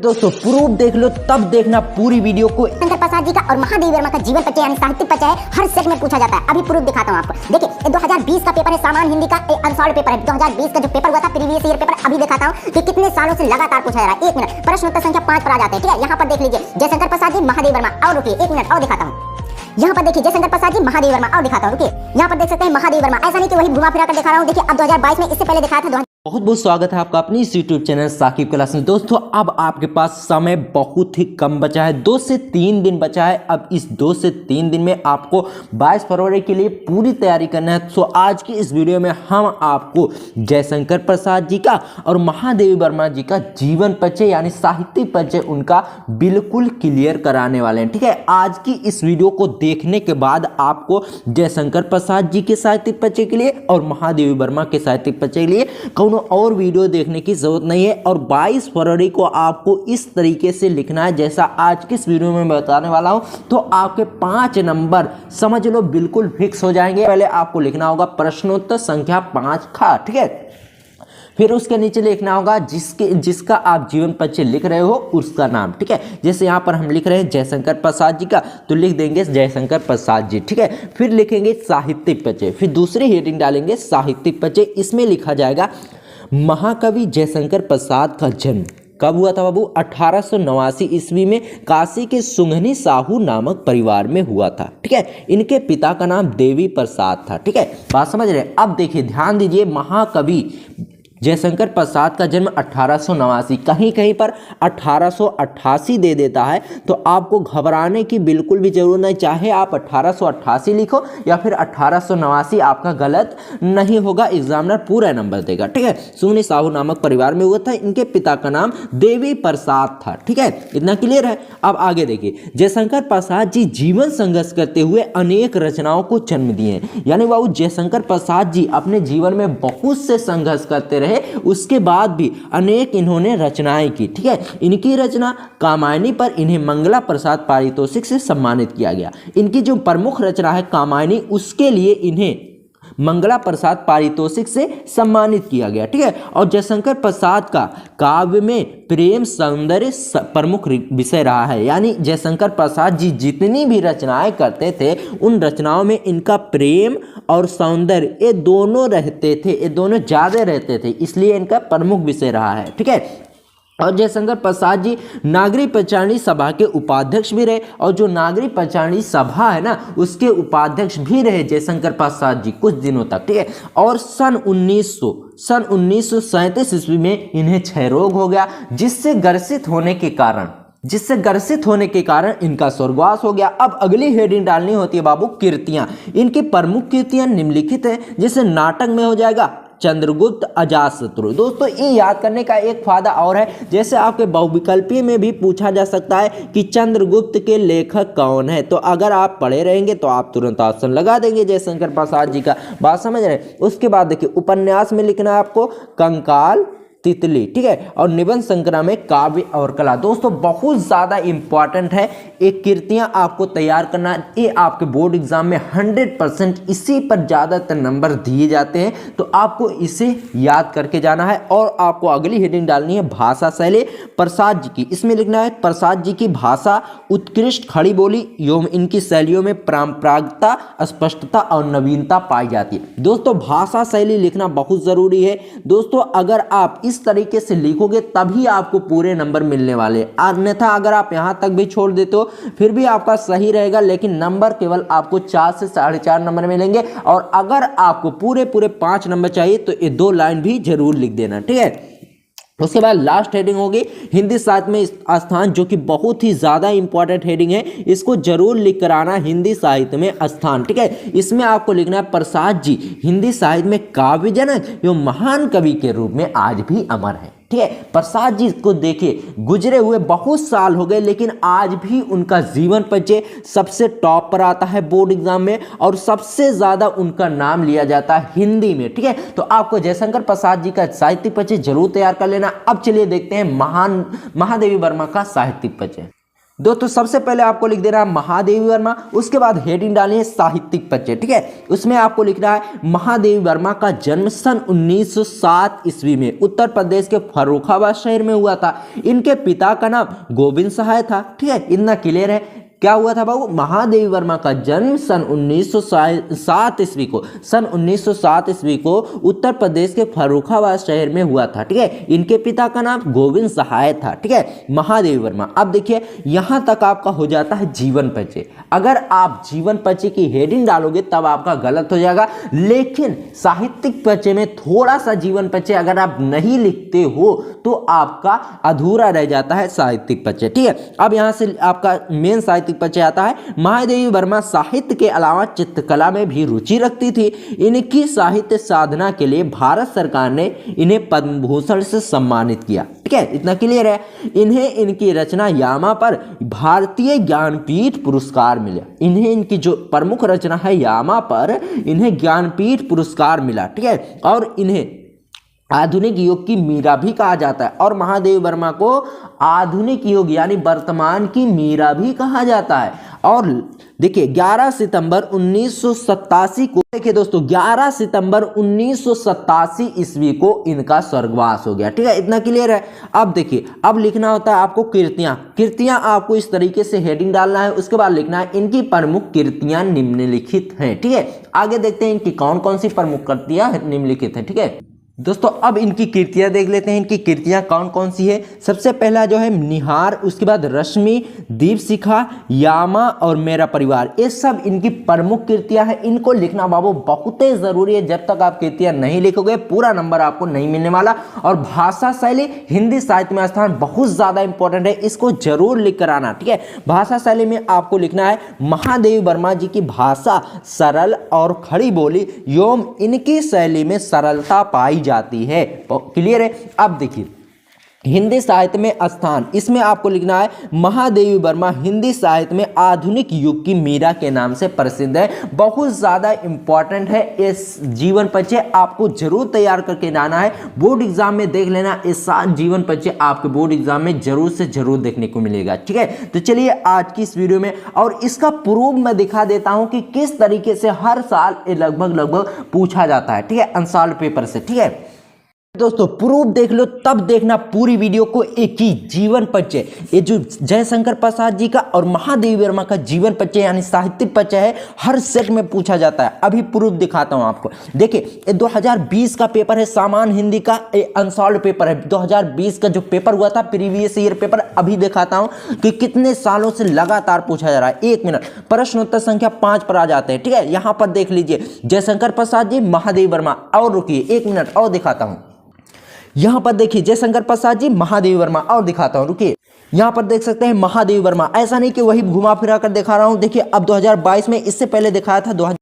दोस्तों प्रूफ देख लो तब देखना पूरी वीडियो को। शंकर प्रसाद जी का और महादेवी वर्मा का जीवन परिचय यानी साहित्यिक परिचय हर सेट में पूछा जाता है। अभी प्रूफ दिखाता हूँ आपको। देखिए 2020 का पेपर है, सामान्य हिंदी का अनसॉल्व पेपर है। 2020 का जो पेपर हुआ था प्रीवियस ईयर पेपर, अभी दिखाता हूँ कि कितने सालों से लगातार पूछा जा रहा है। 1 मिनट, प्रश्न उत्तर संख्या 5 पर आ जाते हैं। ठीक है, यहाँ पर देख लीजिए जयशंकर प्रसाद जी, महादेवी वर्मा। और रुकिए 1 मिनट और दिखाता हूँ। यहाँ पर देखिए जयशंकर प्रसाद जी, महादेवी वर्मा। और दिखाता हूँ, रुकिए यहाँ पर देख सकते हैं महादेवी वर्मा। ऐसा नहीं कि वही घुमा फिरा कर दिखा रहा हूँ। देखिए अब 2022 में, इससे पहले दिखाया था। बहुत बहुत स्वागत है आपका अपनी इस यूट्यूब चैनल साकिब क्लास में। दोस्तों अब आपके पास समय बहुत ही कम बचा है, 2 से 3 दिन बचा है। अब इस 2 से 3 दिन में आपको 22 फरवरी के लिए पूरी तैयारी करना है। तो आज की इस वीडियो में हम आपको जयशंकर प्रसाद जी का और महादेवी वर्मा जी का जीवन परिचय यानी साहित्यिक परिचय उनका बिल्कुल क्लियर कराने वाले हैं। ठीक है, आज की इस वीडियो को देखने के बाद आपको जयशंकर प्रसाद जी के साहित्यिक परिचय के लिए और महादेवी वर्मा के साहित्यिक परिचय के लिए और वीडियो देखने की जरूरत नहीं है। और 22 फरवरी को आपको इस तरीके से लिखना है जैसा आज की इस वीडियो में बताने वाला हूं, तो आपके 5 नंबर समझ लो बिल्कुल फिक्स हो जाएंगे। पहले आपको लिखना होगा प्रश्नोत्तर संख्या 5 खा। ठीक है, फिर उसके नीचे लिखना होगा जिसका आप जीवन परिचय लिख रहे हो उसका नाम। ठीक है, जैसे यहाँ पर हम लिख रहे हैं जयशंकर प्रसाद जी का, तो लिख देंगे जयशंकर प्रसाद जी। ठीक है, फिर लिखेंगे साहित्यिक परिचय, फिर दूसरी हेडिंग डालेंगे साहित्यिक परिचय। इसमें लिखा जाएगा महाकवि जयशंकर प्रसाद का जन्म कब हुआ था बाबू? 1889 ईस्वी में काशी के सुंघनी साहू नामक परिवार में हुआ था। ठीक है, इनके पिता का नाम देवी प्रसाद था। ठीक है, बात समझ रहे हैं? अब देखिए ध्यान दीजिए, महाकवि जयशंकर प्रसाद का जन्म 1889, कहीं कहीं पर 1888 दे देता है, तो आपको घबराने की बिल्कुल भी जरूरत नहीं। चाहे आप 1888 लिखो या फिर 1889, आपका गलत नहीं होगा, एग्जामिनर पूरा नंबर देगा। ठीक है, सुंघनी साहू नामक परिवार में हुआ था, इनके पिता का नाम देवी प्रसाद था। ठीक है, इतना क्लियर है। अब आगे देखिए, जयशंकर प्रसाद जी जीवन संघर्ष करते हुए अनेक रचनाओं को जन्म दिए, यानी बाबू जयशंकर प्रसाद जी अपने जीवन में बहुत से संघर्ष करते रहे, उसके बाद भी अनेक इन्होंने रचनाएं की। ठीक है, इनकी रचना कामायनी पर इन्हें मंगला प्रसाद पारितोषिक से सम्मानित किया गया। इनकी जो प्रमुख रचना है कामायनी, उसके लिए इन्हें मंगला प्रसाद पारितोषिक से सम्मानित किया गया। ठीक है, और जयशंकर प्रसाद का काव्य में प्रेम सौंदर्य प्रमुख विषय रहा है, यानी जयशंकर प्रसाद जी जितनी भी रचनाएं करते थे उन रचनाओं में इनका प्रेम और सौंदर्य ये दोनों रहते थे, ये दोनों ज़्यादा रहते थे, इसलिए इनका प्रमुख विषय रहा है। ठीक है, और जयशंकर प्रसाद जी नागरिक पंचायती सभा के उपाध्यक्ष भी रहे, और जो नागरिक पंचायती सभा है ना उसके उपाध्यक्ष भी रहे जयशंकर प्रसाद जी कुछ दिनों तक। ठीक है, और सन 1937 ईस्वी में इन्हें क्षय रोग हो गया, जिससे ग्रसित होने के कारण इनका स्वर्गवास हो गया। अब अगली हेडिंग डालनी होती है बाबू कृतियां। इनकी प्रमुख कृतियां निम्नलिखित है, जैसे नाटक में हो जाएगा चंद्रगुप्त अजातशत्रु। दोस्तों ये याद करने का एक फायदा और है, जैसे आपके बहुविकल्पीय में भी पूछा जा सकता है कि चंद्रगुप्त के लेखक कौन है, तो अगर आप पढ़े रहेंगे तो आप तुरंत ऑप्शन लगा देंगे जयशंकर प्रसाद जी का। बात समझ रहे हैं? उसके बाद देखिए उपन्यास में लिखना है आपको कंकाल तितली। ठीक है, और निबंध संग्रह में काव्य और कला। दोस्तों बहुत ज़्यादा इंपॉर्टेंट है, एक कृतियां आपको तैयार करना, ये आपके बोर्ड एग्जाम में 100% इसी पर ज़्यादातर नंबर दिए जाते हैं, तो आपको इसे याद करके जाना है। और आपको अगली हेडिंग डालनी है भाषा शैली प्रसाद जी की। इसमें लिखना है प्रसाद जी की भाषा उत्कृष्ट, खड़ी बोली एवं इनकी शैलियों में परंपरागतता, स्पष्टता और नवीनता पाई जाती है। दोस्तों भाषा शैली लिखना बहुत ज़रूरी है। दोस्तों अगर आप इस तरीके से लिखोगे तभी आपको पूरे नंबर मिलने वाले, अन्यथा अगर आप यहां तक भी छोड़ देते हो फिर भी आपका सही रहेगा, लेकिन नंबर केवल आपको 4 से 4.5 नंबर मिलेंगे। और अगर आपको पूरे 5 नंबर चाहिए तो ये 2 लाइन भी जरूर लिख देना। ठीक है, उसके बाद लास्ट हेडिंग होगी हिंदी साहित्य में स्थान, जो कि बहुत ही ज़्यादा इंपॉर्टेंट हेडिंग है, इसको जरूर लिख कर आना, हिंदी साहित्य में स्थान। ठीक है, इसमें आपको लिखना है प्रसाद जी हिंदी साहित्य में काव्य जनक एवं महान कवि के रूप में आज भी अमर है। ठीक है, प्रसाद जी को देखिए गुजरे हुए बहुत साल हो गए, लेकिन आज भी उनका जीवन परिचय सबसे टॉप पर आता है बोर्ड एग्जाम में, और सबसे ज्यादा उनका नाम लिया जाता है हिंदी में। ठीक है, तो आपको जयशंकर प्रसाद जी का साहित्यिक परिचय जरूर तैयार कर लेना। अब चलिए देखते हैं महादेवी वर्मा का साहित्यिक परिचय। दोस्तों सबसे पहले आपको लिख देना है महादेवी वर्मा, उसके बाद हेडिंग डालिए साहित्यिक परिचय, ठीक है। उसमें आपको लिखना है महादेवी वर्मा का जन्म सन 1907 ईस्वी में उत्तर प्रदेश के फर्रुखाबाद शहर में हुआ था। इनके पिता का नाम गोविंद सहाय था, ठीक है, इतना क्लियर है। क्या हुआ था बाबू, महादेवी वर्मा का जन्म सन 1907 ईस्वी को उत्तर प्रदेश के फर्रुखाबाद शहर में हुआ था, ठीक है। इनके पिता का नाम गोविंद सहाय था, ठीक है, महादेवी वर्मा। अब देखिए यहां तक आपका हो जाता है जीवन परिचय। अगर आप जीवन परिचय की हेडिंग डालोगे तब आपका गलत हो जाएगा, लेकिन साहित्यिक परिचय में थोड़ा सा जीवन परिचय अगर आप नहीं लिखते हो तो आपका अधूरा रह जाता है साहित्यिक परिचय, ठीक है। अब यहां से आपका मेन साहित्यिक परिचय आता है। महादेवी वर्मा साहित्य के अलावा चित्रकला में भी रुचि रखती थी। इनकी साहित्य साधना के लिए भारत सरकार ने इन्हें पद्म भूषण से सम्मानित किया, ठीक है, इतना क्लियर है। इन्हें इनकी रचना यामा पर भारतीय ज्ञानपीठ पुरस्कार मिला। इन्हें इनकी जो प्रमुख रचना है यामा पर इन्हें ज्ञानपीठ पुरस्कार मिला, ठीक है। और इन्हें आधुनिक युग की मीरा भी कहा जाता है, और महादेवी वर्मा को आधुनिक युग यानी वर्तमान की मीरा भी कहा जाता है। और देखिए 11 सितंबर 1987 को, देखिए दोस्तों 11 सितंबर 1987 ईस्वी को इनका स्वर्गवास हो गया, ठीक है, इतना क्लियर है। अब देखिए अब लिखना होता है आपको कृतियां आपको इस तरीके से हेडिंग डालना है। उसके बाद लिखना है इनकी प्रमुख कृतियां निम्नलिखित हैं, ठीक है। आगे देखते हैं इनकी कौन कौन सी प्रमुख कृतियां निम्नलिखित हैं, ठीक है। दोस्तों अब इनकी कृतियां देख लेते हैं, इनकी कृतियां कौन कौन सी है। सबसे पहला जो है निहार, उसके बाद रश्मि, दीपशिखा, यामा और मेरा परिवार, ये सब इनकी प्रमुख कृतियां हैं। इनको लिखना बाबू बहुत ही जरूरी है। जब तक आप कृतियां नहीं लिखोगे पूरा नंबर आपको नहीं मिलने वाला। और भाषा शैली हिंदी साहित्य में स्थान बहुत ज्यादा इंपॉर्टेंट है, इसको जरूर लिख कर आना, ठीक है। भाषा शैली में आपको लिखना है महादेवी वर्मा जी की भाषा सरल और खड़ी बोली एवं इनकी शैली में सरलता पाई जाती है, क्लियर है। अब देखिए हिंदी साहित्य में स्थान, इसमें आपको लिखना है महादेवी वर्मा हिंदी साहित्य में आधुनिक युग की मीरा के नाम से प्रसिद्ध है। बहुत ज़्यादा इंपॉर्टेंट है, इस जीवन परिचय आपको जरूर तैयार करके लाना है। बोर्ड एग्जाम में देख लेना, इस जीवन परिचय आपके बोर्ड एग्जाम में जरूर से जरूर देखने को मिलेगा, ठीक है। तो चलिए आज की इस वीडियो में और इसका प्रूफ मैं दिखा देता हूं कि किस तरीके से हर साल लगभग पूछा जाता है, ठीक है, अनसॉल्व पेपर से, ठीक है। दोस्तों प्रूफ देख लो तब देखना पूरी वीडियो को। एक ही जीवन परिचय, ये जो जयशंकर प्रसाद जी का और महादेवी वर्मा का जीवन परिचय यानी साहित्यिक परिचय है, हर सेट में पूछा जाता है। अभी प्रूफ दिखाता हूं आपको। देखिए ये 2020 का पेपर है, सामान्य हिंदी का अनसॉल्व पेपर है। 2020 का जो पेपर हुआ था प्रीवियस ईयर पेपर, अभी दिखाता हूं कि कितने सालों से लगातार पूछा जा रहा है। 1 मिनट, प्रश्नोत्तर संख्या 5 पर आ जाते हैं, ठीक है। यहां पर देख लीजिए जयशंकर प्रसाद जी, महादेवी वर्मा, और रुकिए 1 मिनट और दिखाता हूं। यहां पर देखिए जयशंकर प्रसाद जी, महादेवी वर्मा, और दिखाता हूं, रुकिए। यहां पर देख सकते हैं महादेवी वर्मा, ऐसा नहीं कि वही घुमा फिरा कर दिखा रहा हूं। देखिए अब 2022 में, इससे पहले दिखाया था